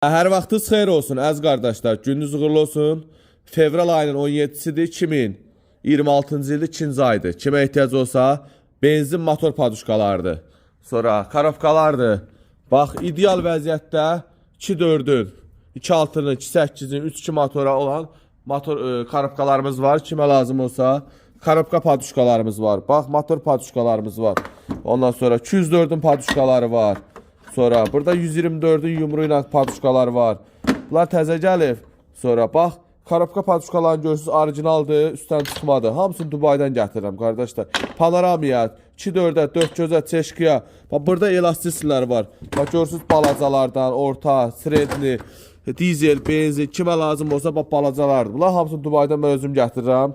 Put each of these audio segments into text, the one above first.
Hər vaxtınız xeyir olsun əziz qardaşlar. Gününüz uğurlu olsun. Fevral ayının 17-sidir. 2026-cı ildir, 2-ci aydır. Kimə ehtiyac olsa benzin motor paduşkalardır. Sonra karofkalardır. Bax, ideal vəziyyətdə 2.4-ün, 2.6-nın, 2.8-in, 3.2 motora olan karofkalarımız var. Kimə lazım olsa karofka paduşkalarımız var. Bax, motor paduşkalarımız var. Ondan sonra 204-ün paduşkaları var. Sonra burada 124'ün yumru ilə paduşkalar var. Bunlar təzə gəlib. Sonra bax, karofka paduşkalarını görürsünüz, orijinaldır, üstdən çıxmadı. Hamısını Dubaydan gətirirəm qardaşlar. Panoramiyat, 2-4'ə, 4 gözə, çeşkiya. Bax, burada elastislər var. Bax, görürsünüz balacalardan, orta, sredni, dizel, benzin, kimə lazım olsa bax, balacalardır. Bunlar hamısını Dubaydan mən özüm gətirirəm.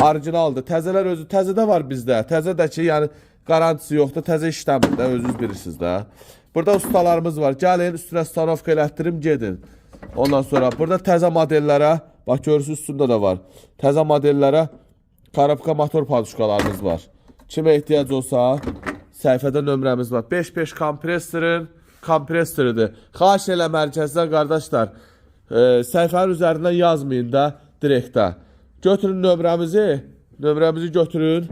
Orijinaldır. Təzələr özü, təzədə var bizdə. Təzə də ki, yəni garantisi yoxdur, təzə işləmir də, özünüz bilirsiniz də. Burada ustalarımız var. Gəlin, üstünə stanovka elətdirim, gedin. Ondan sonra burada təzə modellərə, bax görürsünüz, üstündə də var. Təzə modellərə karofka motor paduşkalarımız var. Kimə ehtiyac olsa, səhifədə nömrəmiz var. 5.5 kompresoridir. Xahiş elə mərkəzdən qardaşlar, səhifənin üzərindən yazmayın da, direktə. Götürün nömrəmizi götürün.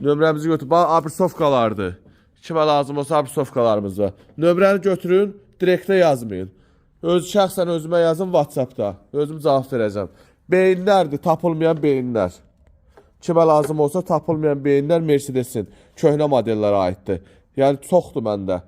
Nömrəmizi götürün. Bax, abrisovkalardır. Kimə lazım olsa abrisovkalarımız var. Nömrəni götürün, direktə yazmayın. Şəxsən özümə yazın WhatsAppda. Özüm cavab verəcəm. Beyinlərdir, tapılmayan beyinlər. Kimə lazım olsa tapılmayan beyinlər Mercedesin köhnə modellərə aiddir. Yəni çoxdur məndə.